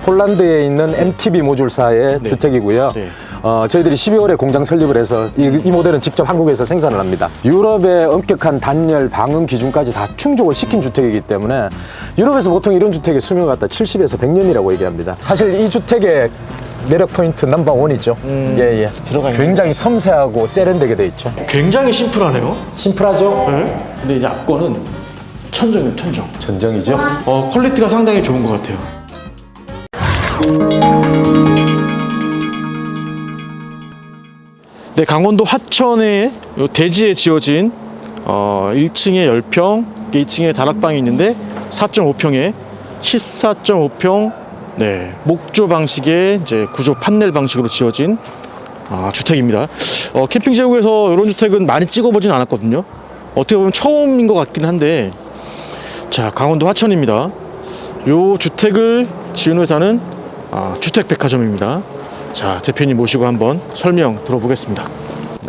폴란드에 있는 MTB 모듈사의 네. 주택이고요. 네. 저희들이 12월에 공장 설립을 해서 이 모델은 직접 한국에서 생산을 합니다. 유럽의 엄격한 단열, 방음 기준까지 다 충족을 시킨 주택이기 때문에 유럽에서 보통 이런 주택의 수명을 갖다 70에서 100년이라고 얘기합니다. 사실 이 주택의 매력 포인트 넘버 원이죠. 예. 들어가 있는 굉장히 섬세하고 세련되게 돼 있죠. 굉장히 심플하네요. 심플하죠? 네. 근데 이제 앞거는 천정이에요, 천정. 전정이죠. 퀄리티가 상당히 좋은 것 같아요. 네, 강원도 화천의 요 대지에 지어진 1층에 10평, 2층에 다락방이 있는데 4.5평에 14.5평 네, 목조 방식의 이제 구조 판넬 방식으로 지어진 주택입니다. 캠핑 제국에서 이런 주택은 많이 찍어보진 않았거든요. 어떻게 보면 처음인 것 같긴 한데, 자, 강원도 화천입니다. 요 주택을 지은 회사는 주택백화점입니다. 자, 대표님 모시고 한번 설명 들어보겠습니다.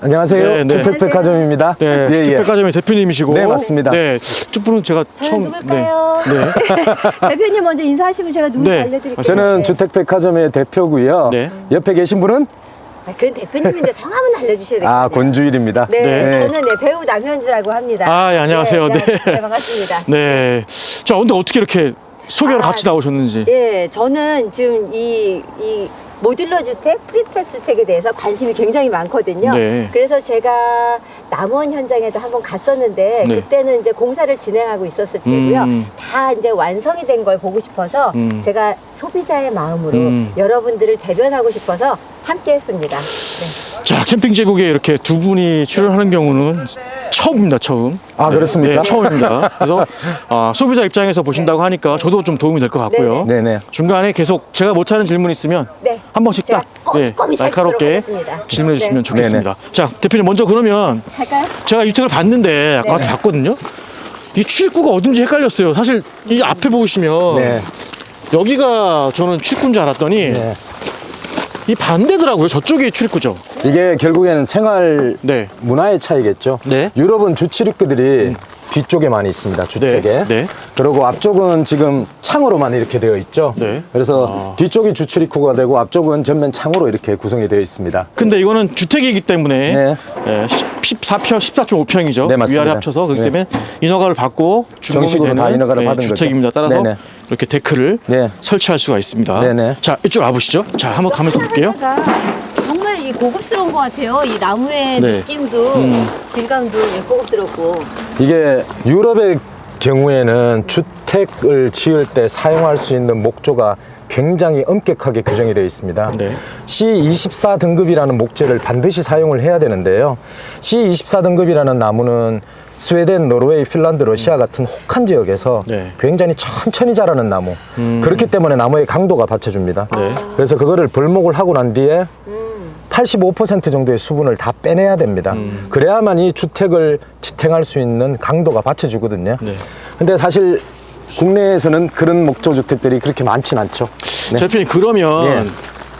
안녕하세요. 네, 네. 주택백화점입니다. 네, 예. 주택백화점의 대표님이시고. 네, 맞습니다. 네, 첫 분은 제가 저는 처음. 누굴까요? 네. 대표님 먼저 인사하시면 제가 누군지 네. 알려드릴게요. 저는 네. 주택백화점의 대표고요. 네. 옆에 계신 분은 그건 대표님인데 성함은 알려주셔야 돼요. 권주일입니다. 네, 저는 배우 남현주라고 합니다. 예, 안녕하세요. 네. 네, 반갑습니다. 네. 자, 근데 어떻게 이렇게 소개하러 같이 나오셨는지. 예, 저는 지금 이 모듈러 주택, 프리팹 주택에 대해서 관심이 굉장히 많거든요. 네. 그래서 제가 남원 현장에도 한번 갔었는데 네. 그때는 이제 공사를 진행하고 있었을 때고요. 다 이제 완성이 된 걸 보고 싶어서 제가 소비자의 마음으로 여러분들을 대변하고 싶어서 함께 했습니다. 네. 자, 캠핑 제국에 이렇게 두 분이 출연하는 경우는 처음입니다, 처음. 그렇습니까? 네, 처음입니다. 그래서 소비자 입장에서 보신다고 하니까 저도 좀 도움이 될 것 같고요. 네네. 중간에 계속 제가 못하는 질문 있으면 네. 한 번씩 제가 딱 꼼꼼히 날카롭게 살피도록 하겠습니다. 질문해 주시면 네. 좋겠습니다. 자, 대표님 먼저 그러면 할까요? 제가 이 주택을 봤는데 아까 네. 봤거든요. 이 출입구가 어딘지 헷갈렸어요. 사실 이 앞에 보시면 네. 여기가 저는 출입구인 줄 알았더니 네. 이 반대더라고요. 저쪽이 출입구죠. 이게 결국에는 생활 네. 문화의 차이겠죠. 네. 유럽은 주출입구들이 뒤쪽에 많이 있습니다. 주택에. 네, 네. 그리고 앞쪽은 지금 창으로만 이렇게 되어 있죠. 네. 그래서 뒤쪽이 주출입구가 되고 앞쪽은 전면 창으로 이렇게 구성이 되어 있습니다. 근데 이거는 주택이기 때문에 네. 14평, 14.5평이죠. 네, 맞습니다. 위아래 합쳐서 그렇기 네. 때문에 인허가를 받고 준공이 정식으로 되는 다 인허가를 받은 거죠. 주택입니다. 따라서 네네. 이렇게 데크를 네. 설치할 수가 있습니다. 네네. 자, 이쪽 와보시죠. 자, 한번 가면서 볼게요. 정말 이 고급스러운 것 같아요. 이 나무의 네. 느낌도 질감도 고급스럽고. 이게 유럽의 경우에는 주택을 지을 때 사용할 수 있는 목조가 굉장히 엄격하게 규정이 되어 있습니다. 네. C24 등급이라는 목재를 반드시 사용을 해야 되는데요. C24 등급이라는 나무는 스웨덴, 노르웨이, 핀란드, 러시아 같은 혹한 지역에서 네. 굉장히 천천히 자라는 나무. 그렇기 때문에 나무의 강도가 받쳐줍니다. 네. 그래서 그거를 벌목을 하고 난 뒤에 85% 정도의 수분을 다 빼내야 됩니다. 그래야만 이 주택을 지탱할 수 있는 강도가 받쳐주거든요. 네. 근데 사실 국내에서는 그런 목조 주택들이 그렇게 많진 않죠. 네. 대표님, 그러면 예.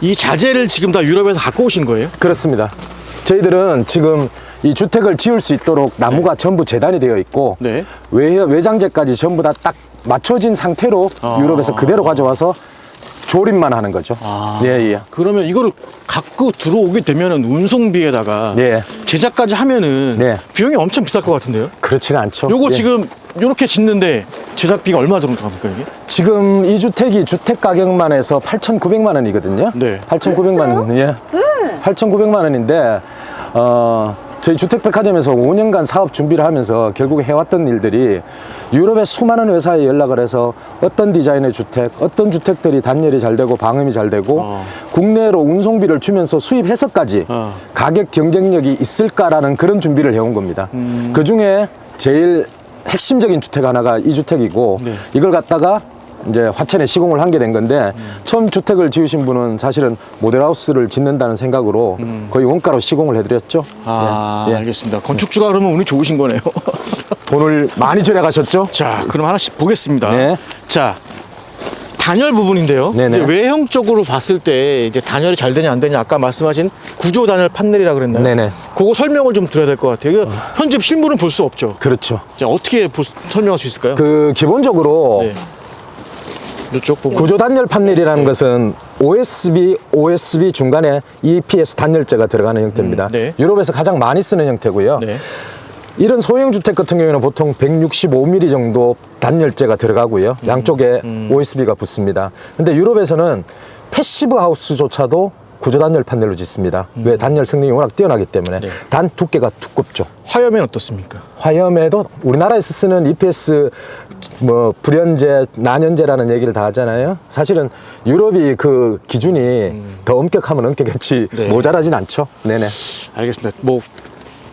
이 자재를 지금 다 유럽에서 갖고 오신 거예요? 그렇습니다. 저희들은 지금 이 주택을 지을 수 있도록 나무가 전부 재단이 되어 있고 네. 외장재까지 전부 다 딱 맞춰진 상태로 유럽에서 그대로 가져와서 조립만 하는 거죠. 예. 그러면 이거를 갖고 들어오게 되면은 운송비에다가 예. 제작까지 하면은 네. 비용이 엄청 비쌀 것 같은데요? 그렇지는 않죠. 요거 예. 지금 요렇게 짓는데 제작비가 얼마 정도 갑니까 이게? 지금 이 주택이 주택 가격만 해서 8,900만 원이거든요. 네. 8,900만 원. 예. 8,900만 원인데 저희 주택백화점에서 5년간 사업 준비를 하면서 결국에 해왔던 일들이 유럽의 수많은 회사에 연락을 해서 어떤 디자인의 주택, 어떤 주택들이 단열이 잘 되고 방음이 잘 되고 국내로 운송비를 주면서 수입해서까지 가격 경쟁력이 있을까라는 그런 준비를 해온 겁니다. 그 중에 제일 핵심적인 주택 하나가 이 주택이고 네. 이걸 갖다가 이제 화천에 시공을 한 게 된 건데 처음 주택을 지으신 분은 사실은 모델하우스를 짓는다는 생각으로 거의 원가로 시공을 해드렸죠. 예. 알겠습니다. 건축주가 그러면 운이 좋으신 거네요. 돈을 많이 절약하셨죠? 자, 그럼 하나씩 보겠습니다. 네. 자, 단열 부분인데요. 네네. 이제 외형적으로 봤을 때 이제 단열이 잘 되냐 안 되냐 아까 말씀하신 구조 단열 판넬이라 그랬나요? 네네. 그거 설명을 좀 드려야 될 것 같아요. 이거 현재 실물은 볼 수 없죠. 그렇죠. 자, 어떻게 설명할 수 있을까요? 기본적으로 네. 이쪽 부분. 구조 단열 판넬이라는 것은 OSB 중간에 EPS 단열재가 들어가는 형태입니다. 네. 유럽에서 가장 많이 쓰는 형태고요. 네. 이런 소형 주택 같은 경우에는 보통 165mm 정도 단열재가 들어가고요. 양쪽에 OSB가 붙습니다. 근데 유럽에서는 패시브 하우스조차도 구조 단열 판넬로 짓습니다. 왜? 단열 성능이 워낙 뛰어나기 때문에. 네. 단 두께가 두껍죠. 화염엔 어떻습니까? 화염에도 우리나라에서 쓰는 EPS 뭐 불연제, 난연제라는 얘기를 다 하잖아요. 사실은 유럽이 그 기준이 더 엄격하면 엄격했지 네. 모자라진 않죠. 네네. 알겠습니다. 뭐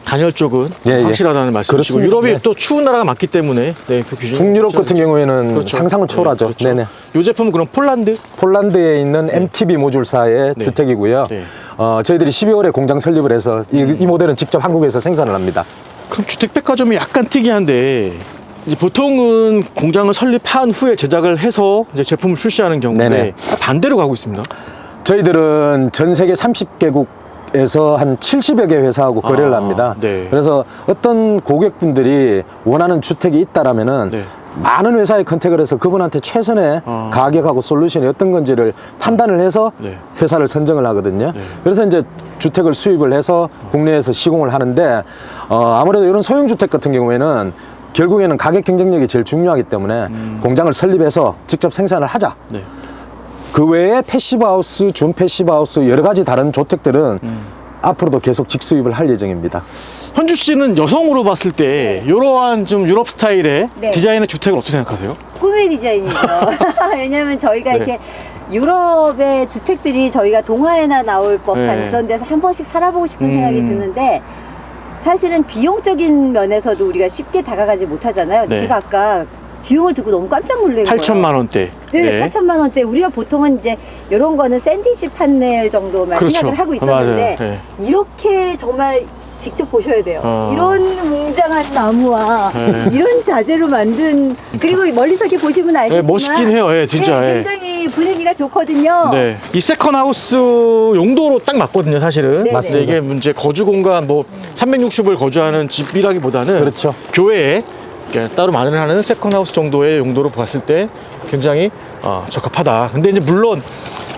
단열 쪽은 예, 예. 확실하다는 말씀이시고 그렇습니다. 유럽이 네. 또 추운 나라가 맞기 때문에 네, 그 기준. 북유럽 같은 경우에는 그렇죠. 상상을 초월하죠. 네, 그렇죠. 네네. 이 제품은 그럼 폴란드? 폴란드에 있는 MTB 모듈사의 네. 주택이고요. 네. 저희들이 12월에 공장 설립을 해서 이 모델은 직접 한국에서 생산을 합니다. 그럼 주택백화점이 약간 특이한데 이제 보통은 공장을 설립한 후에 제작을 해서 이제 제품을 출시하는 경우인데 네네. 반대로 가고 있습니다. 저희들은 전 세계 30개국에서 한 70여 개 회사하고 거래를 합니다. 네. 그래서 어떤 고객분들이 원하는 주택이 있다라면은 네. 많은 회사에 컨택을 해서 그분한테 최선의 아. 가격하고 솔루션이 어떤 건지를 판단을 해서 네. 회사를 선정을 하거든요. 네. 그래서 이제 주택을 수입을 해서 국내에서 시공을 하는데 아무래도 이런 소형 주택 같은 경우에는 결국에는 가격 경쟁력이 제일 중요하기 때문에 공장을 설립해서 직접 생산을 하자. 네. 그 외에 패시브 하우스, 준 패시브 하우스 여러 가지 다른 주택들은 앞으로도 계속 직수입을 할 예정입니다. 현주 씨는 여성으로 봤을 때 이러한 좀 유럽 스타일의 네. 디자인의 주택을 어떻게 생각하세요? 꿈의 디자인이죠. 왜냐하면 저희가 네. 이렇게 유럽의 주택들이 저희가 동화에나 나올 법한 네. 그런 데서 한 번씩 살아보고 싶은 생각이 음. 드는데 사실은 비용적인 면에서도 우리가 쉽게 다가가지 못하잖아요. 네. 제가 아까 비용을 듣고 너무 깜짝 놀란 거예요. 8천만 원대. 네, 8천만 원대. 우리가 보통은 이제 이런 거는 샌드위치 판넬 정도만 그렇죠. 생각을 하고 있었는데 맞아요. 네. 이렇게 정말 직접 보셔야 돼요. 어. 이런 웅장한 나무와 네. 이런 자재로 만든 그리고 멀리서 이렇게 보시면 알겠지만 멋있긴 해요. 예, 진짜. 네, 예. 굉장히 분위기가 좋거든요. 네. 이 세컨 하우스 용도로 딱 맞거든요, 사실은. 네, 맞습니다. 이게 문제 거주 공간 뭐 360을 거주하는 집이라기보다는 그렇죠. 교외에 이렇게 따로 마련하는 세컨 하우스 정도의 용도로 봤을 때 굉장히 적합하다. 근데 이제 물론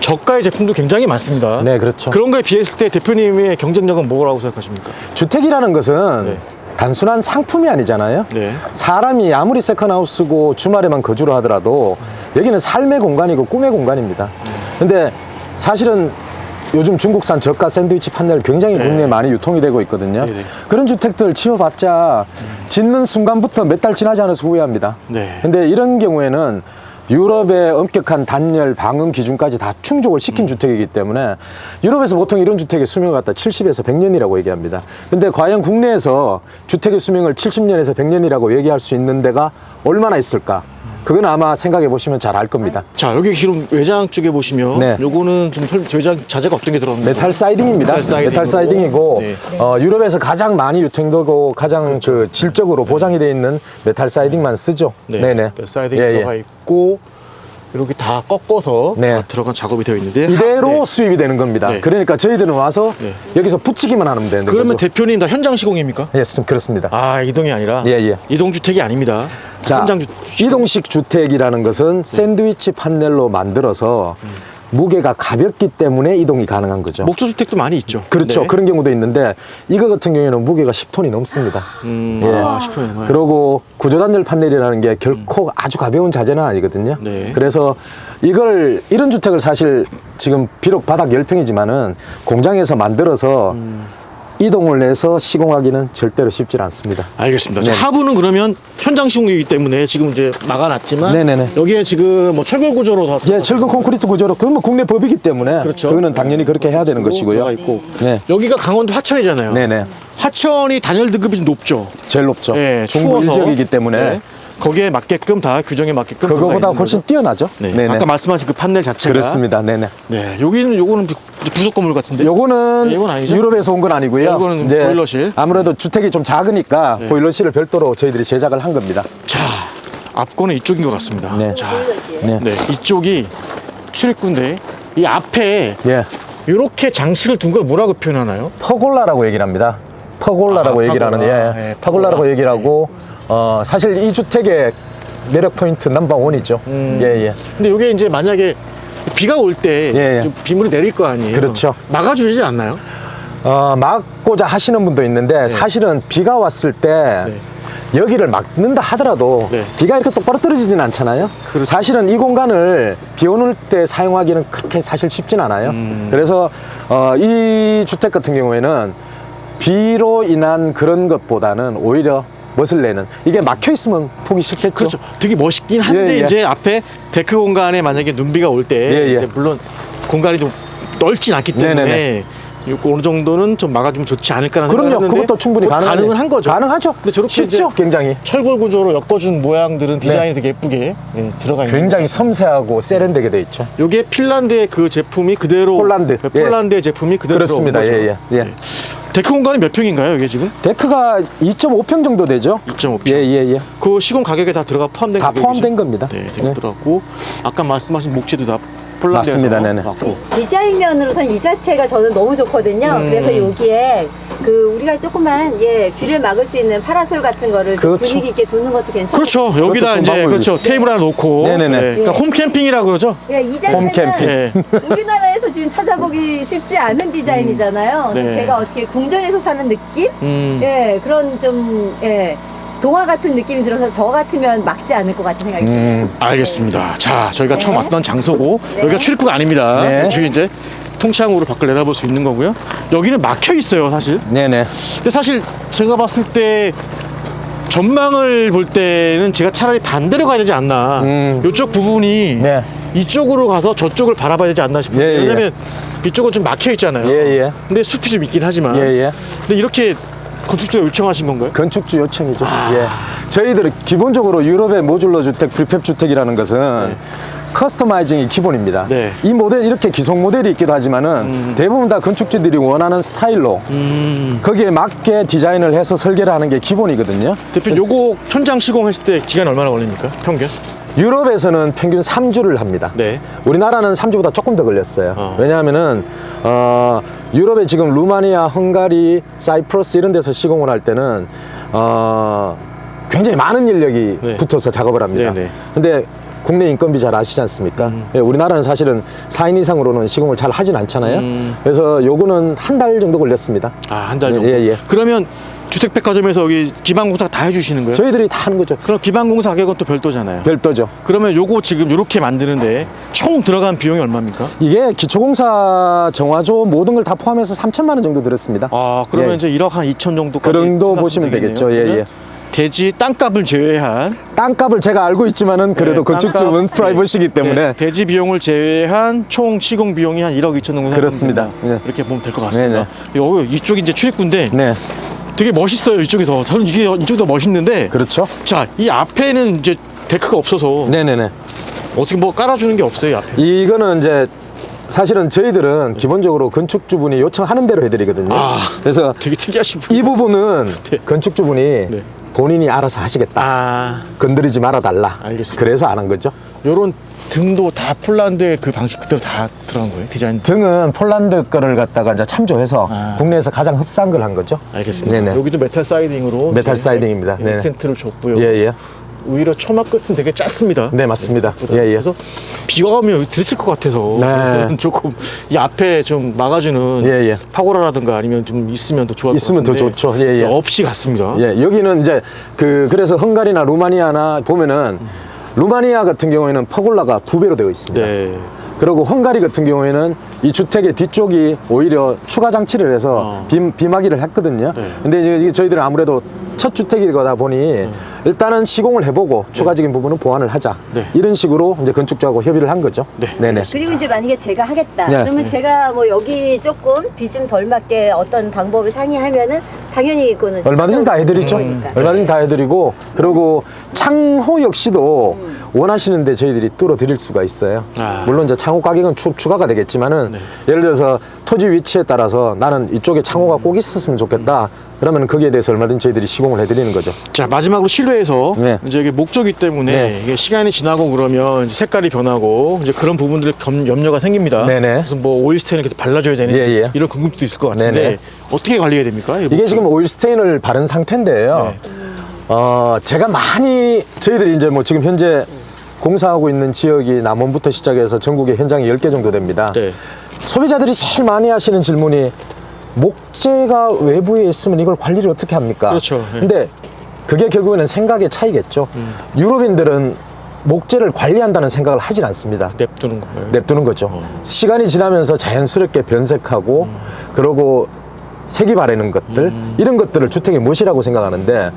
저가의 제품도 굉장히 많습니다. 네, 그렇죠. 그런 거에 비했을 때 대표님의 경쟁력은 뭐라고 생각하십니까? 주택이라는 것은 네. 단순한 상품이 아니잖아요. 네. 사람이 아무리 세컨하우스고 주말에만 거주를 하더라도 여기는 삶의 공간이고 꿈의 공간입니다. 근데 사실은 요즘 중국산 저가 샌드위치 판넬 굉장히 네. 국내에 많이 유통이 되고 있거든요. 네네. 그런 주택들 지어봤자 짓는 순간부터 몇 달 지나지 않아서 후회합니다. 네. 근데 이런 경우에는 유럽의 엄격한 단열, 방음 기준까지 다 충족을 시킨 주택이기 때문에 유럽에서 보통 이런 주택의 수명을 갖다 70에서 100년이라고 얘기합니다. 근데 과연 국내에서 주택의 수명을 70년에서 100년이라고 얘기할 수 있는 데가 얼마나 있을까? 그건 아마 생각해 보시면 잘 알 겁니다. 자, 여기 지금 외장 쪽에 보시면 네. 요거는 좀 외장 자재가 어떤 게 들어갑니까? 메탈 사이딩입니다. 메탈 사이딩으로. 이고 네. 유럽에서 가장 많이 유통되고 가장 그 질적으로 보장이 되어 있는 메탈 사이딩만 쓰죠. 네. 네네. 사이딩이 예, 예. 들어가 있고 이렇게 다 꺾어서 네. 다 들어간 작업이 되어 있는데 이대로 네. 수입이 되는 겁니다. 네. 그러니까 저희들은 와서 네. 여기서 붙이기만 하면 되는 그러면 거죠. 대표님 다 현장 시공입니까? 예, 그렇습니다. 아, 이동이 아니라 예, 예. 이동 주택이 아닙니다. 자, 현장 이동식 주택이라는 것은 샌드위치 판넬로 만들어서 무게가 가볍기 때문에 이동이 가능한 거죠. 목조 주택도 많이 있죠. 그렇죠. 네. 그런 경우도 있는데 이거 같은 경우에는 무게가 10톤이 넘습니다. 예. 싶어요. 그리고 구조단열 판넬이라는 게 결코 아주 가벼운 자재는 아니거든요. 네. 그래서 이런 주택을 사실 지금 비록 바닥 10평이지만은 공장에서 만들어서 이동을 해서 시공하기는 절대로 쉽지 않습니다. 알겠습니다. 자, 네. 하부는 그러면 현장 시공이기 때문에 지금 이제 막아놨지만 네네네. 여기에 지금 뭐 철골 구조로 다 예, 철근 콘크리트 구조로 그건 뭐 국내 법이기 때문에 그렇죠. 그거는 당연히 그렇게 해야 되는 것이고요. 들어가 있고 네. 여기가 강원도 하천이잖아요. 네네. 하천이 단열 등급이 좀 높죠. 제일 높죠. 네, 중부 추워서. 일적이기 때문에 네. 거기에 맞게끔 다 규정에 맞게끔 그거보다 들어가 있는 훨씬 거죠. 뛰어나죠. 네. 네네. 아까 말씀하신 그 판넬 자체가 그렇습니다. 네네. 네, 요거는 부속 건물 같은데. 요거는 네, 이건 아니죠? 유럽에서 온 건 아니고요. 네, 이거는 보일러실. 아무래도 주택이 좀 작으니까 네. 보일러실을 별도로 저희들이 제작을 한 겁니다. 자, 앞거는 이쪽인 것 같습니다. 네. 자, 네. 네, 이쪽이 출입구인데 이 앞에 예. 이렇게 장식을 둔 걸 뭐라고 표현하나요? 퍼골라라고 얘기를 합니다. 퍼골라라고 아, 얘기를 퍼골라. 하는데, 네, 퍼골라라고 퍼골라. 얘기를 하고, 사실 이 주택의 매력 포인트 넘버 원이죠. 예, 예. 근데 이게 이제 만약에 비가 올 때 예, 예. 좀 빗물이 내릴 거 아니에요? 그렇죠. 막아주지 않나요? 막고자 하시는 분도 있는데 사실은 비가 왔을 때 네. 여기를 막는다 하더라도 네. 비가 이렇게 똑바로 떨어지진 않잖아요. 그렇죠. 사실은 이 공간을 비 오는 때 사용하기는 그렇게 사실 쉽진 않아요. 그래서 이 주택 같은 경우에는 비로 인한 그런 것보다는 오히려 멋을 내는, 이게 막혀 있으면 보기 싫겠죠. 그렇죠. 되게 멋있긴 한데 예, 예. 이제 앞에 데크 공간에 만약에 눈비가 올 때 예, 예. 물론 공간이 좀 넓진 않기 때문에 네네네. 이거 어느 정도는 좀 막아주면 좋지 않을까라는 그럼요. 생각을 했는데 그것도 충분히 그것도 가능하죠. 가능은 한 거죠. 가능하죠. 근데 저렇게 쉽죠. 이제 굉장히. 철골 구조로 엮어준 모양들은 디자인이 되게 예쁘게 들어가 있는. 굉장히 섬세하고 세련되게 돼 있죠. 이게 핀란드의 그 제품이 그대로 폴란드. 예. 폴란드의 제품이 그대로 그렇습니다. 들어온 예, 거죠. 예, 예. 데크 공간이 몇 평인가요, 이게 지금? 데크가 2.5평 정도 되죠. 2.5평. 예, 예, 예. 그 시공 가격에 다 들어가 포함된 다 가격이죠? 포함된 겁니다. 네, 네. 되게 들어갔고 아까 말씀하신 목재도 다 폴란드에서 맞습니다. 네네. 왔고. 디자인 면으로선 이 자체가 저는 너무 좋거든요. 그래서 여기에 그 우리가 조그만 비를 막을 수 있는 파라솔 같은 거를 좀 그렇죠. 분위기 있게 두는 것도 괜찮고. 그렇죠. 여기다 좀 이제 방법이- 그렇죠. 테이블 하나 놓고. 네네네. 그러니까 홈 캠핑이라고 그러죠. 이 자체는 홈캠핑. 네. 우리나라에서 지금 찾아보기 쉽지 않은 디자인이잖아요. 근데 네. 제가 어떻게 궁전에서 사는 느낌? 그런 좀 동화 같은 느낌이 들어서 저 같으면 막지 않을 것 같은 생각이 들어요. 알겠습니다. 자, 저희가 네. 처음 왔던 장소고 네. 여기가 출입구가 아닙니다. 네. 여기 이제 통창으로 밖을 내다볼 수 있는 거고요. 여기는 막혀 있어요, 사실. 네네. 근데 사실 제가 봤을 때 전망을 볼 때는 제가 차라리 반대로 가야 되지 않나. 이쪽 부분이 네. 이쪽으로 가서 저쪽을 바라봐야 되지 않나 싶어요. 예, 예. 왜냐면 이쪽은 좀 막혀 있잖아요. 예, 예. 근데 숲이 좀 있긴 하지만. 예, 예. 근데 이렇게 건축주가 요청하신 건가요? 건축주 요청이죠. 예. 저희들은 기본적으로 유럽의 모듈러 주택, 프리팹 주택이라는 것은 커스터마이징이 기본입니다. 네. 이 모델, 이렇게 기성 모델이 있기도 하지만은 대부분 다 건축주들이 원하는 스타일로 거기에 맞게 디자인을 해서 설계를 하는 게 기본이거든요. 대표님, 요거 현장 시공했을 때 기간이 얼마나 걸립니까? 평균? 유럽에서는 평균 3주를 합니다. 네. 우리나라는 3주보다 조금 더 걸렸어요. 왜냐하면은 유럽에 지금 루마니아, 헝가리, 사이프러스 이런 데서 시공을 할 때는 굉장히 많은 인력이 네. 붙어서 작업을 합니다. 네, 네. 근데 국내 인건비 잘 아시지 않습니까? 예, 우리나라는 사실은 4인 이상으로는 시공을 잘 하진 않잖아요. 그래서 요거는 한 달 정도 걸렸습니다. 아, 한 달 정도? 예, 예. 그러면 주택백화점에서 여기 기반공사 다 해주시는 거예요? 저희들이 다 하는 거죠. 그럼 기반공사 가격은 또 별도잖아요. 별도죠. 그러면 요거 지금 요렇게 만드는데 총 들어간 비용이 얼마입니까? 이게 기초공사, 정화조 모든 걸 다 포함해서 3천만 원 정도 들었습니다. 아, 그러면 예. 이제 1억 한 2천 정도까지 그 정도 생각하면 보시면 되겠네요. 되겠죠. 예, 그러면 예. 대지 땅값을 제외한 땅값을 제가 알고 있지만은 그래도 네, 건축주는 땅값, 프라이버시기 때문에 네, 대지 비용을 제외한 총 시공 비용이 한 1억 2천 정도 그렇습니다. 생각합니다. 네. 이렇게 보면 될 것 같습니다. 네, 여기 이쪽이 이제 출입구인데 네, 되게 멋있어요. 이쪽에서 저는 이게 이쪽도 멋있는데 그렇죠. 자, 이 앞에는 이제 데크가 없어서 네네네. 어떻게 뭐 깔아주는 게 없어요, 이 앞에. 이거는 이제 사실은 저희들은 기본적으로 건축주분이 요청하는 대로 해드리거든요. 아. 그래서 되게 특이하신 분. 이 부분은 네. 건축주분이 네. 본인이 알아서 하시겠다. 아, 건드리지 말아달라. 알겠습니다. 그래서 안 한 거죠. 요런 등도 다 폴란드의 그 방식 그대로 다 들어간 거예요, 디자인. 등은 폴란드 거를 갖다가 이제 참조해서 아. 국내에서 가장 흡사한 걸 한 거죠. 알겠습니다. 네네. 여기도 메탈 사이딩으로 메탈 이제 사이딩입니다. 네네. 액센트를 줬고요. 예, 예. 오히려 처마 끝은 되게 짧습니다. 네, 맞습니다. 생각보다. 예, 예. 그래서 비가 오면 여기 들칠 것 같아서 네. 저는 조금 이 앞에 좀 막아주는 예, 예. 파고라라든가 아니면 좀 있으면 더 좋을 것 있으면 더 같은데 좋죠. 예, 예. 없이 갔습니다. 예, 여기는 이제 그래서 헝가리나 루마니아나 보면은 루마니아 같은 경우에는 퍼골라가 2배로 되어 있습니다. 네. 그리고 헝가리 같은 경우에는 이 주택의 뒤쪽이 오히려 추가 장치를 해서 비마기를 했거든요. 네. 근데 이제 저희들은 아무래도 첫 주택이다 보니 일단은 시공을 해보고 추가적인 부분은 보완을 하자. 네. 이런 식으로 이제 건축주하고 협의를 한 거죠. 네. 네네. 그리고 이제 만약에 제가 하겠다. 네. 그러면 제가 뭐 여기 조금 비 좀 덜 맞게 어떤 방법을 상의하면은 당연히 그거는 얼마든지 다 해드리죠. 거니까. 얼마든지 다 해드리고 그리고 창호 역시도 원하시는데 저희들이 뚫어드릴 수가 있어요. 아. 물론 이제 창호 가격은 추가가 되겠지만은 예를 들어서 토지 위치에 따라서 나는 이쪽에 창호가 꼭 있었으면 좋겠다. 그러면 거기에 대해서 얼마든지 저희들이 시공을 해드리는 거죠. 자, 마지막으로 실내에서 네. 이제 이게 목조기 때문에 네. 이게 시간이 지나고 그러면 이제 색깔이 변하고 이제 그런 부분들 염려가 생깁니다. 네네. 그래서 뭐 오일 스테인을 계속 발라줘야 되는지 예, 예. 이런 궁금증도 있을 것 같은데 네네. 어떻게 관리해야 됩니까? 이게 지금 오일 스테인을 바른 상태인데요. 제가 많이 저희들이 이제 뭐 지금 현재 공사하고 있는 지역이 남원부터 시작해서 전국에 현장이 10개 정도 됩니다. 네. 소비자들이 제일 많이 하시는 질문이 목재가 외부에 있으면 이걸 관리를 어떻게 합니까? 그렇죠. 네. 근데 그게 결국에는 생각의 차이겠죠. 유럽인들은 목재를 관리한다는 생각을 하질 않습니다. 냅두는 거예요. 냅두는 거죠. 시간이 지나면서 자연스럽게 변색하고 그러고 색이 바래는 것들 이런 것들을 주택의 멋이라고 생각하는데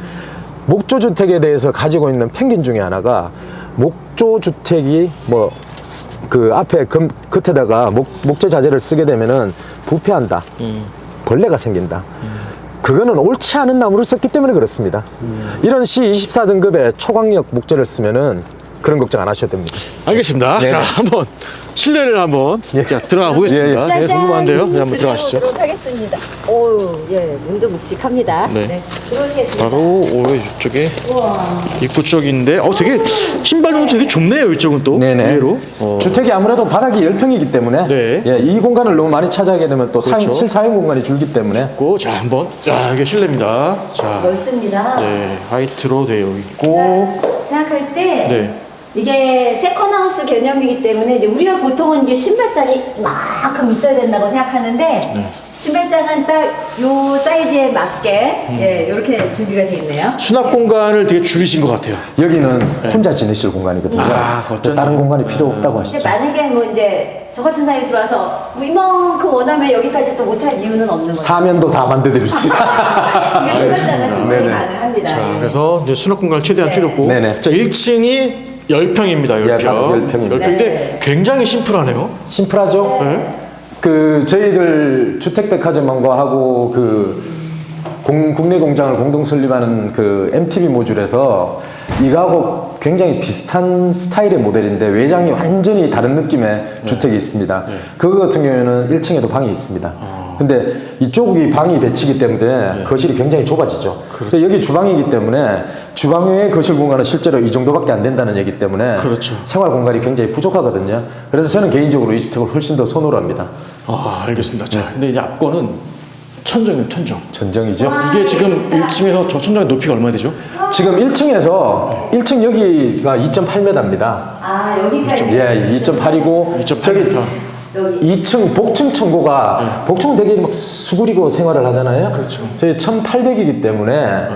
목조 주택에 대해서 가지고 있는 편견 중에 하나가 목조 주택이 뭐 그 앞에 겉에다가 목재 자재를 쓰게 되면은 부패한다. 벌레가 생긴다. 그거는 옳지 않은 나무를 썼기 때문에 그렇습니다. 이런 C24등급의 초강력 목재를 쓰면은 그런 걱정 안 하셔도 됩니다. 알겠습니다. 네. 자, 한번 실내를 한번 예. 자, 들어가 보겠습니다. 예, 네, 궁금한데요. 네, 한번 들어가시죠. 들어가도록 하겠습니다. 오, 예, 문도 묵직합니다. 네. 들어오겠습니다. 바로 이쪽에 우와. 입구 쪽인데, 되게 신발용도 되게 좁네요. 이쪽은 또 네네. 의외로. 주택이 아무래도 바닥이 10평이기 때문에 네. 예, 이 공간을 너무 많이 차지하게 되면 또 그렇죠. 실사용 공간이 줄기 때문에 자, 한번 이게 실내입니다. 자, 넓습니다. 네, 화이트로 되어 있고, 생각할 때 네. 이게 세컨하우스 개념이기 때문에 이제 우리가 보통은 이게 신발장이 이만큼 있어야 된다고 생각하는데 신발장은 딱 요 사이즈에 맞게 예, 이렇게 준비가 되어 있네요. 수납 공간을 되게 줄이신 것 같아요. 여기는 혼자 지내실 공간이거든요. 어쩐지. 다른 공간이 필요 없다고 근데 하시죠. 만약에 뭐 이제 저 같은 사람이 들어와서 뭐 이만큼 원하면 여기까지 또 못할 이유는 없는 거죠. 사면도 다 만들어드릴 수 있어요. 그러니까 신발장은 충분히 네네. 가능합니다. 자, 예. 그래서 이제 수납 공간을 최대한 네. 줄였고, 네네. 자, 1층이 10평입니다. 10평. 예, 바로 10평입니다. 10평인데 네. 굉장히 심플하네요. 심플하죠? 네. 그 저희들 주택백화점과 하고 그 국내 공장을 공동 설립하는 그 MTB 모듈에서 이거하고 굉장히 비슷한 스타일의 모델인데 외장이 완전히 다른 느낌의 주택이 있습니다. 그거 같은 경우에는 1층에도 방이 있습니다. 근데 이쪽이 방이 배치기 때문에 거실이 굉장히 좁아지죠. 근데 여기 주방이기 때문에 주방 외의 거실 공간은 실제로 이 정도밖에 안 된다는 얘기 때문에 그렇죠. 생활 공간이 굉장히 부족하거든요. 그래서 저는 개인적으로 이 주택을 훨씬 더 선호를 합니다. 알겠습니다. 자, 근데 이제 앞거는 천정이에요, 천정. 전정이죠. 이게 지금 1층에서 저 천정의 높이가 얼마 되죠? 지금 1층에서 1층 여기가 2.8m입니다. 아 여기까지. 예, 2.8이고 2.8m. 저기 여기. 2층 복층 청구가 복층 되게 막 수그리고 생활을 하잖아요. 그렇죠. 저희 1,800이기 때문에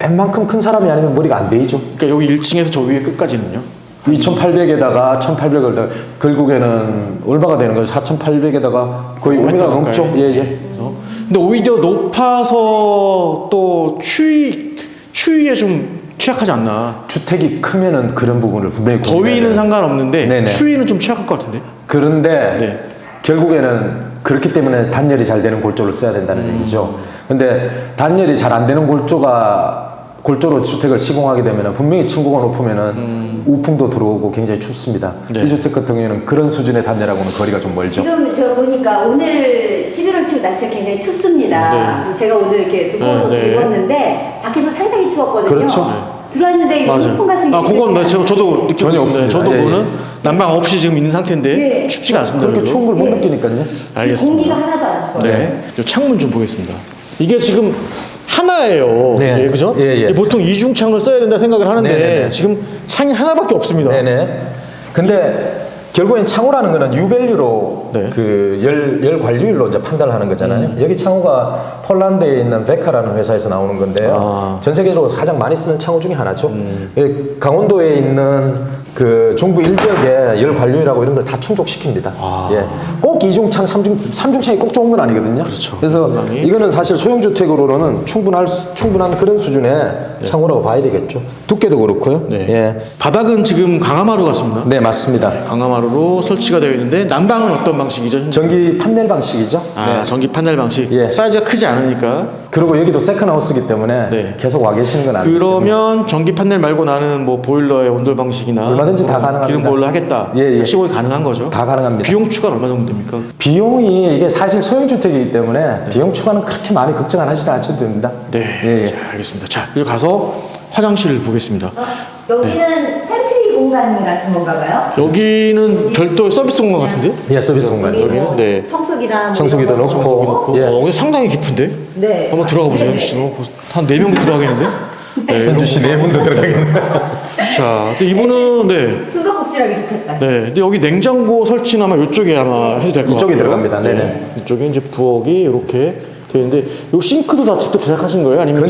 웬만큼 큰 사람이 아니면 머리가 안 베이죠. 그러니까 여기 1층에서 저 위에 끝까지는요? 2,800에다가 1,800을 결국에는 얼마가 되는 거죠? 4,800에다가 거의 5m 넘죠. 예, 예. 그래서 근데 오히려 높아서 또 추위에 좀 취약하지 않나. 주택이 크면은 그런 부분을 분명히 고민해야 더위는 돼요. 상관없는데 네네. 추위는 좀 취약할 것 같은데. 그런데 네. 결국에는 그렇기 때문에 단열이 잘 되는 골조를 써야 된다는 얘기죠. 근데 단열이 잘 안 되는 골조로 주택을 시공하게 되면 분명히 층고가 높으면은 우풍도 들어오고 굉장히 춥습니다. 네. 이 주택 같은 경우에는 그런 수준의 단열하고는 거리가 좀 멀죠. 지금 저 보니까 오늘 11월 치고 날씨가 굉장히 춥습니다. 제가 오늘 이렇게 두꺼운 옷을 네. 입었는데 밖에서 상당히 추웠거든요. 그렇죠. 들어왔는데 이 높은 같은 게 그건 저도 느끼고 전혀 있습니다. 없습니다. 저도 예, 그거는 난방 없이 지금 있는 상태인데 예. 춥지가 않습니다. 그렇게 그래도. 추운 걸 못 예. 느끼니까요. 알겠습니다. 공기가 하나도 안 추워요. 네. 이 창문 좀 보겠습니다. 이게 지금 하나예요. 네. 예, 그죠? 예, 예. 보통 이중 창을 써야 된다 생각을 하는데 네네네. 지금 창이 하나밖에 없습니다. 네네. 근데 결국엔 창호라는 거는 유밸류로 네. 그 열 관리율로 이제 판단을 하는 거잖아요. 여기 창호가 폴란드에 있는 베카라는 회사에서 나오는 건데요. 전 세계적으로 가장 많이 쓰는 창호 중에 하나죠. 강원도에 있는 그 중부 일지역에 열 관리율하고 이런 걸 다 충족시킵니다. 예. 꼭 이중창, 삼중창이 꼭 좋은 건 아니거든요. 그렇죠. 그래서 이거는 사실 소형주택으로는 충분한 그런 수준의 창호라고 봐야 되겠죠. 두께도 그렇고요. 네. 예. 바닥은 지금 강화마루 같습니다. 네, 맞습니다. 강화마루로 설치가 되어 있는데 난방은 어떤 방식이죠? 현재? 전기 판넬 방식이죠. 전기 판넬 방식. 예. 사이즈가 크지 않으니까. 그리고 여기도 세컨하우스이기 때문에 네. 계속 와 계시는 건 아니에요. 그러면 전기 판넬 말고 나는 뭐 보일러의 온돌 방식이나 얼마든지 다 가능합니다. 기름 보일러 하겠다. 예, 예. 시공이 가능한 거죠. 다 가능합니다. 비용 추가는 얼마 정도 됩니까? 비용이 이게 사실 소형주택이기 때문에 비용 추가는 그렇게 많이 걱정 안 하시지 않으셔도 됩니다. 네. 예, 예. 자, 알겠습니다. 자, 여기 가서 화장실을 보겠습니다. 여기는 팬트리 공간 같은 건가 봐요? 여기는 별도 서비스 공간 같은데요? 예, 서비스 공간이요. 여기 뭐 네. 청소기랑 뭐 청소기도 이런 거 넣고. 예. 여기 상당히 깊은데? 네. 한번 들어가 보세요. 네. 한 4명도 들어가겠는데? 네, 현주 씨 네 분도 들어가겠네. 자, 근데 이분은 네. 숨바꼭질하기 좋겠다. 네, 근데 여기 냉장고 설치는 아마 이쪽에 아마 해도 될 것 같아요. 이쪽에 들어갑니다. 네네. 이쪽에 이제 부엌이 이렇게 되어 있는데, 이 싱크도 다 직접 제작하신 거예요? 아니면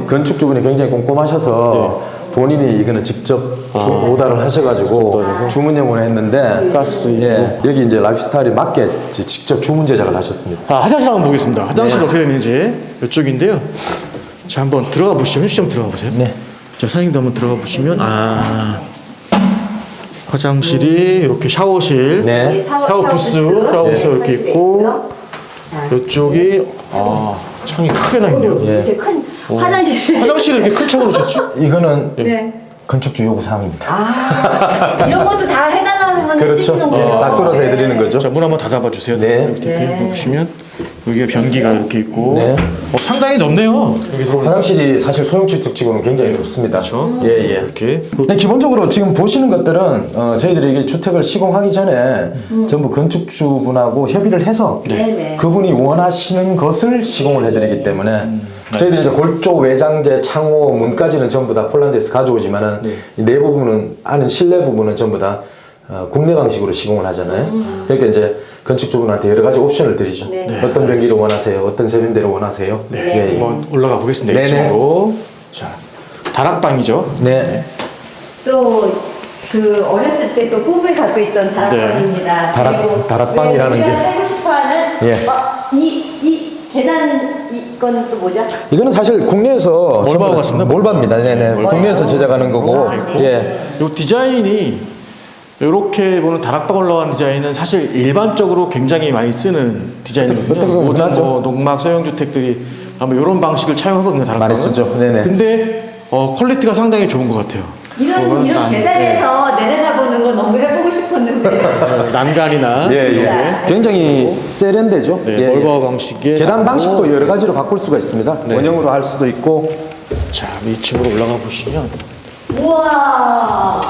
건축주분이 굉장히 꼼꼼하셔서 본인이 이거는 직접 오다를 하셔가지고 주문형으로 했는데 가스 예, 여기 이제 라이프스타일에 맞게 직접 주문 제작을 하셨습니다. 화장실 한번 보겠습니다. 화장실 어떻게 되는지 이쪽인데요. 자, 한번 들어가 보시죠. 현씨 좀 들어가 보세요. 네. 자, 사장님도 한번 들어가 보시면 화장실이 이렇게 샤워실, 네. 샤워 부스 이렇게 있고, 이쪽이 창이 크게 나 있네요. 이렇게 큰 화장실을. 화장실을 이렇게 큰 창으로 쳤죠? 이거는 네. 건축주 요구 사항입니다. 이런 것도 다 해달라는 건 그렇죠. 해주시는 예, 거예요. 딱 뚫어서 해드리는 거죠. 자, 문 한번 닫아봐 주세요. 네. 이렇게 네. 보시면 여기에 변기가 이렇게 있고, 네. 상당히 넓네요. 여기서 화장실이 사실 소형주택치고는 굉장히 넓습니다. 그렇죠. 예, 예. 이렇게. 네, 기본적으로 지금 보시는 것들은 저희들이 이게 주택을 시공하기 전에 전부 건축주분하고 협의를 해서 네네. 그분이 원하시는 것을 시공을 해드리기 때문에 저희들이 이제 골조, 외장재, 창호, 문까지는 전부 다 폴란드에서 가져오지만은 이 내부분은 안은 실내 부분은 전부 다 국내 방식으로 시공을 하잖아요. 그러니까 이제 건축주분한테 여러 가지 옵션을 드리죠. 네. 어떤 변기를 원하세요? 어떤 세면대를 원하세요? 네. 예, 예. 한번 올라가 보겠습니다. 네네. 이쪽으로. 자, 다락방이죠. 네. 또 그 어렸을 때 또 꿈을 갖고 있던 다락방입니다. 그리고 다락방이라는 우리가 게- 살고 싶어하는 예. 이 계단 이건 또 뭐죠? 이거는 사실 국내에서 몰바오 같습니다. 몰바입니다. 네네. 몰바오. 국내에서 제작하는 거고, 몰바오. 예. 이 디자인이 이렇게 보는 다락방 올라간 디자인은 사실 일반적으로 굉장히 많이 쓰는 디자인이거든요. 어떤 거 모든 맞죠? 뭐 농막 소형주택들이 아마 이런 방식을 차용하거든요. 다락방은. 많이 쓰죠. 네네. 근데 퀄리티가 상당히 좋은 것 같아요. 이런 계단에서 내려다보는 거 너무 해보고 싶었는데. 난간이나 예, 예. 네. 굉장히 세련되죠. 네, 예, 몰바오 방식의 계단 방식도 여러 가지로 바꿀 수가 있습니다. 네. 원형으로 할 수도 있고. 자, 2층으로 올라가 보시면 우와.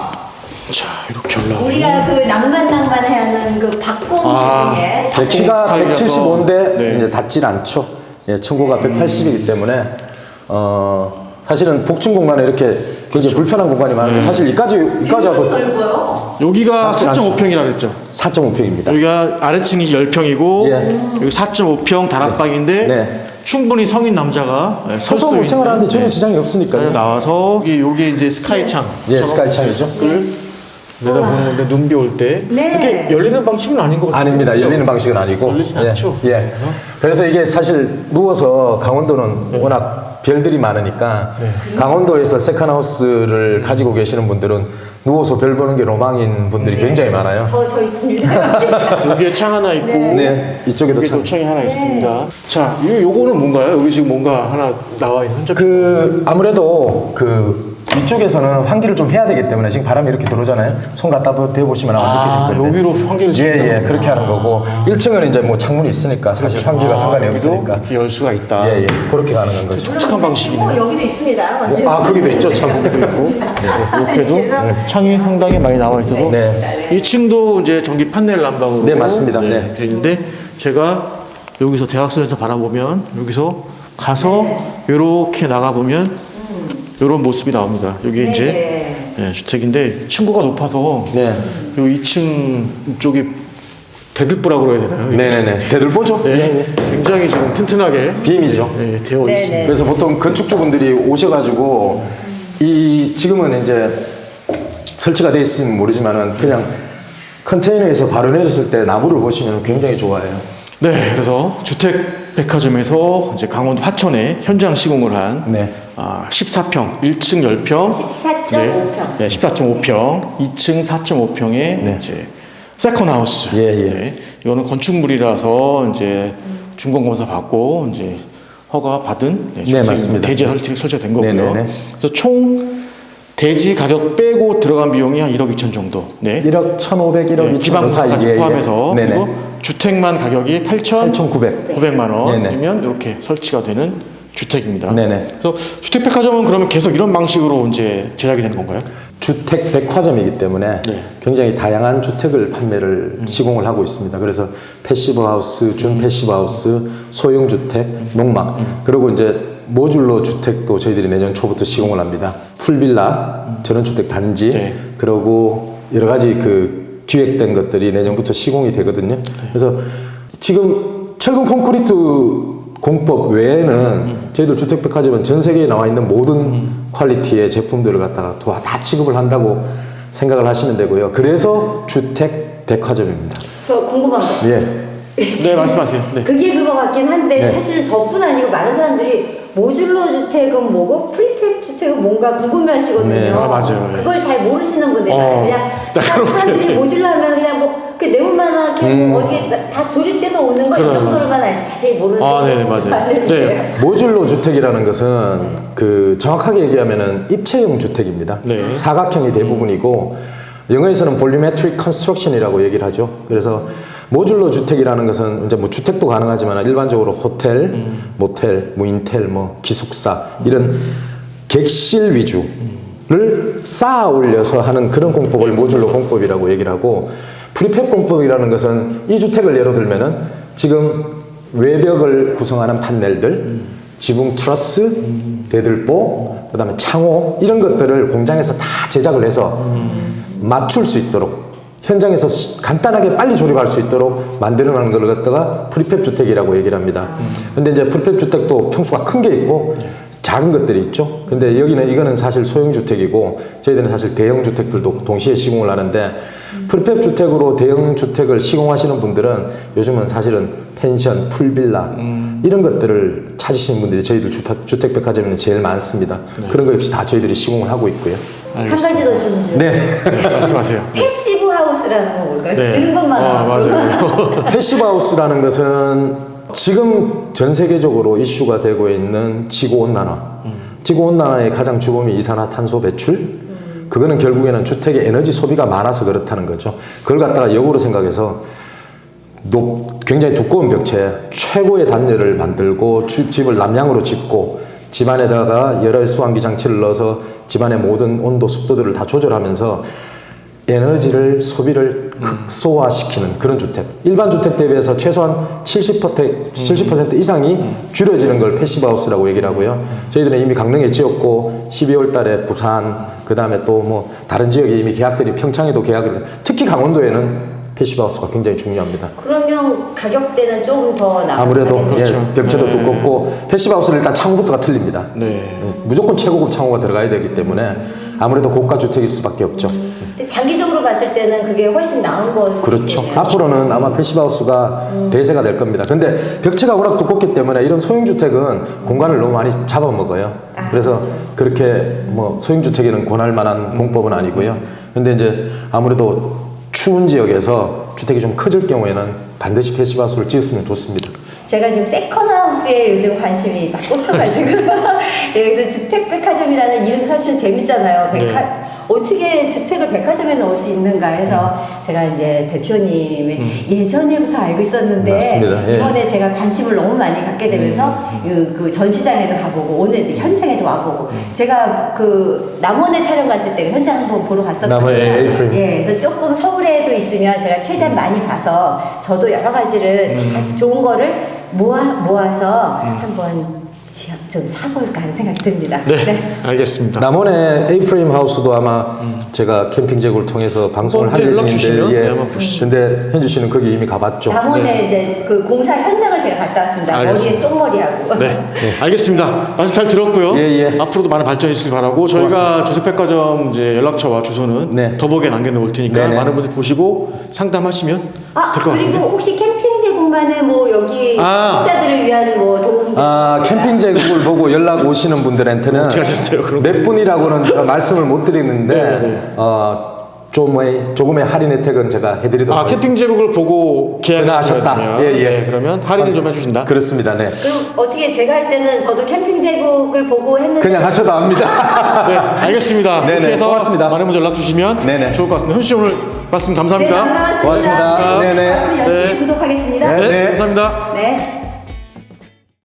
자, 이렇게 올라가. 우리가 그 낭만하는 그 박공 중에 제 키가 타입이라서 175인데 네. 이제 닿질 않죠. 예, 층고가 180이기 때문에 사실은 복층 공간에 이렇게 굉장히 불편한 공간이 많은데 사실 이까지 하고 넓어요. 여기가 닿질 않죠. 4.5평이라 그랬죠. 4.5평입니다. 여기가 아래층이 10평이고 예. 여기 4.5평 다락방인데 네. 충분히 성인 남자가 설 수 서서 있는 생활하는데 전혀 지장이 없으니까요. 나와서 여기 이제 스카이창 예, 스카이창이죠. 내다보는 건데 눈비 올 때 네. 이렇게 열리는 방식은 아닌 것 같아요. 아닙니다. 그렇죠? 열리는 방식은 아니고. 열리진 예, 않죠. 예. 그래서 이게 사실 누워서 강원도는 워낙 별들이 많으니까 강원도에서 세컨하우스를 가지고 계시는 분들은 누워서 별 보는 게 로망인 분들이 굉장히 많아요. 저 있습니다. 여기에 창 하나 있고 네, 이쪽에도 여기도 참. 창이 하나 있습니다. 자, 요거는 뭔가요? 여기 지금 뭔가 하나 나와 있는 흔적. 아무래도 이쪽에서는 환기를 좀 해야 되기 때문에 지금 바람이 이렇게 들어오잖아요. 손 갖다 대보시면 아마 느끼실 건데. 여기로 환기를 예, 예, 그렇게 하는 거고 1층은 이제 뭐 창문이 있으니까 사실 환기가 상관이 없으니까. 이렇게 열 수가 있다. 예, 예, 그렇게 가능한 거죠. 독특한 방식이네요. 여기도 있습니다. 거기도 있죠, 창문도 있고. 이렇게도 창이 상당히 많이 나와 있어서 네. 2층도 이제 전기 판넬 난방으로 네, 맞습니다. 네. 되어 있는데 제가 여기서 대학선에서 바라보면 여기서 가서 이렇게 나가 보면 이런 모습이 나옵니다. 여기 이제 주택인데 층고가 높아서 네. 요 2층 쪽이 대들보라고 그래야 되나요? 네네네. 대들보죠? 네, 굉장히 지금 튼튼하게 빔이죠. 되어 네네. 있습니다. 그래서 보통 건축주분들이 오셔가지고 지금은 이제 설치가 돼 있으면 모르지만은 그냥 컨테이너에서 바로 내렸을 때 나무를 보시면 굉장히 좋아해요. 네, 그래서 주택백화점에서 이제 강원도 화천에 현장 시공을 한 네. 14평, 1층 10평, 14.5평. 네, 14.5평, 2층 4.5평의 이제 세컨하우스. 예, 예. 네, 이거는 건축물이라서 이제 준공검사 받고 이제 허가 받은 주택, 맞습니다. 대지 설치가 된 거고요. 네네네. 그래서 총 대지 가격 빼고 들어간 비용이 한 1억 2천 정도. 네. 1억 1,500, 1억 2천 기반부까지 사이. 포함해서 네네. 그리고 주택만 가격이 8,900. 900만 네네. 원이면 이렇게 설치가 되는 주택입니다. 네네. 그래서 주택백화점은 그러면 계속 이런 방식으로 이제 제작이 되는 건가요? 주택 백화점이기 때문에 네. 굉장히 다양한 주택을 판매를 시공을 하고 있습니다. 그래서 패시브 하우스, 준 패시브 하우스, 소형 주택, 농막 그리고 이제 모듈러 주택도 저희들이 내년 초부터 시공을 합니다. 풀빌라, 전원주택 단지, 네. 그리고 여러 가지 그 기획된 것들이 내년부터 시공이 되거든요. 그래서 지금 철근 콘크리트 공법 외에는 저희들 주택백화점은 전 세계에 나와 있는 모든 퀄리티의 제품들을 갖다가 다 취급을 한다고 생각을 하시면 되고요. 그래서 주택백화점입니다. 저 궁금한 거. 예. 네, 말씀하세요. 네. 그게 그거 같긴 한데 네. 사실은 저뿐 아니고 많은 사람들이 모듈러 주택은 뭐고 프리팹 주택은 뭔가 궁금해하시거든요. 네. 아, 맞아요. 네. 그걸 잘 모르시는 분들이 많아요. 그냥 그럼 사람들이 그렇지. 모듈러 하면 그냥 뭐 그 네모만하게 어디에 다 조립돼서 오는 거 이 그러나. 정도로만 알지 자세히 모르는 아, 네, 분들 맞아요. 좀 알려주세요. 네. 모듈러 주택이라는 것은 그 정확하게 얘기하면은 입체형 주택입니다. 네. 사각형이 대부분이고 영어에서는 볼리메트릭 컨스트럭션이라고 얘기를 하죠. 그래서 모듈러 주택이라는 것은 이제 뭐 주택도 가능하지만 일반적으로 호텔, 모텔, 무인텔, 뭐 기숙사 이런 객실 위주를 쌓아 올려서 하는 그런 공법을 모듈러 공법이라고 얘기를 하고, 프리팹 공법이라는 것은 이 주택을 예로 들면은 지금 외벽을 구성하는 판넬들, 지붕 트러스, 대들보, 그다음에 창호 이런 것들을 공장에서 다 제작을 해서 맞출 수 있도록 현장에서 간단하게 빨리 조립할 수 있도록 만들어놓은 걸 갖다가 프리팹 주택이라고 얘기를 합니다. 근데 이제 프리팹 주택도 평수가 큰 게 있고 작은 것들이 있죠. 근데 이거는 사실 소형 주택이고 저희들은 사실 대형 주택들도 동시에 시공을 하는데, 프리팹 주택으로 대형 주택을 시공하시는 분들은 요즘은 사실은 펜션, 풀빌라 이런 것들을 찾으시는 분들이 저희들 주택백화점에는 제일 많습니다. 그런 거 역시 다 저희들이 시공을 하고 있고요. 한 가지 더 질문 드려요. 네. 네, 말씀하세요. 패시브 하우스라는 건 뭘까요? 네. 들은 것만 알고. 맞아요. 패시브 하우스라는 것은 지금 전 세계적으로 이슈가 되고 있는 지구온난화. 지구온난화의 가장 주범이 이산화탄소 배출. 그거는 결국에는 주택의 에너지 소비가 많아서 그렇다는 거죠. 그걸 갖다가 역으로 생각해서 굉장히 두꺼운 벽체에 최고의 단열을 만들고 집을 남향으로 짓고 집안에다가 열혈 수환기 장치를 넣어서 집안의 모든 온도, 습도들을 다 조절하면서 에너지를 소비를 극소화시키는 그런 주택. 일반 주택 대비해서 최소한 70% 이상이 줄여지는 걸 패시브 하우스라고 얘기를 하고요. 저희들은 이미 강릉에 지었고 12월 달에 부산, 그 다음에 또 뭐 다른 지역에 이미 계약들이, 평창에도 계약을, 특히 강원도에는 패시브 하우스가 굉장히 중요합니다. 그러면 가격대는 조금 더 나아요. 아무래도 그렇죠. 예, 벽체도 네. 두껍고 패시브 하우스는 일단 창호부터가 틀립니다. 네. 예, 무조건 최고급 창호가 들어가야 되기 때문에 아무래도 고가 주택일 수밖에 없죠. 근데 장기적으로 봤을 때는 그게 훨씬 나은 거. 그렇죠. 앞으로는 아마 패시브 하우스가 대세가 될 겁니다. 근데 벽체가 워낙 두껍기 때문에 이런 소형 주택은 공간을 너무 많이 잡아먹어요. 그래서 그렇죠. 그렇게 뭐 소형 주택에는 권할 만한 공법은 아니고요. 근데 이제 아무래도 추운 지역에서 주택이 좀 커질 경우에는 반드시 패시브 하우스를 지었으면 좋습니다. 제가 지금 세컨하우스에 요즘 관심이 막 꽂혀가지고 예, 그래서 주택백화점이라는 이름이 사실은 재밌잖아요. 어떻게 주택을 백화점에 넣을 수 있는가 해서 제가 이제 대표님의 예전에부터 알고 있었는데 맞습니다. 예. 이번에 제가 관심을 너무 많이 갖게 되면서 그 전시장에도 가보고 오늘 이제 현장에도 와보고 제가 그 남원에 촬영 갔을 때 현장 한번 보러 갔었거든요. 남원의 A-프레임. 예, 그래서 조금 서울에도 있으면 제가 최대한 많이 봐서 저도 여러 가지를 다 좋은 거를 모아서 한번 좀 사볼까 하는 생각이 듭니다. 네, 알겠습니다. 남원의 A-프레임 하우스도 아마 제가 캠핑 제고를 통해서 방송을 할 연락 주시면 예정인데, 네, 한번 보시죠. 근데 현주 씨는 거기 이미 가봤죠? 남원에 이제 그 공사 현장을 제가 갔다 왔습니다. 알겠습니다. 머리에 쪽머리하고. 네, 알겠습니다. 말씀 잘 들었고요. 예, 예. 앞으로도 많은 발전해 주시길 바라고, 저희가 주택백화점 이제 연락처와 주소는 네. 더보기에 남겨놓을 테니까 네네. 많은 분들 보시고 상담하시면 될 것 그리고 같은데. 혹시 캠핑 제공반에 뭐 여기 혼자들을 위한 뭐 도움. 캠핑 제국을 보고 연락 오시는 분들한테는 어떻게 하셨어요, 그럼? 몇 분이라고는 제가 말씀을 못 드리는데 네. 조금의 할인 혜택은 제가 해드리도록 하겠습니다. 캠핑 제국을 보고 전화하셨다. 계약하셨다면 예. 그러면 할인을 좀 해주신다. 그렇습니다. 네. 그럼 어떻게 제가 할 때는 저도 캠핑 제국을 보고 했는데 그냥 하셔도 합니다. 네, 알겠습니다. 네네, 이렇게 해서 고맙습니다. 많은 분들 연락 주시면 네네. 좋을 것 같습니다. 현수 씨 오늘 말씀 네, 감사합니다. 반갑습니다. 고맙습니다. 네네. 앞으로 열심히 네. 구독하겠습니다. 네. 감사합니다. 네.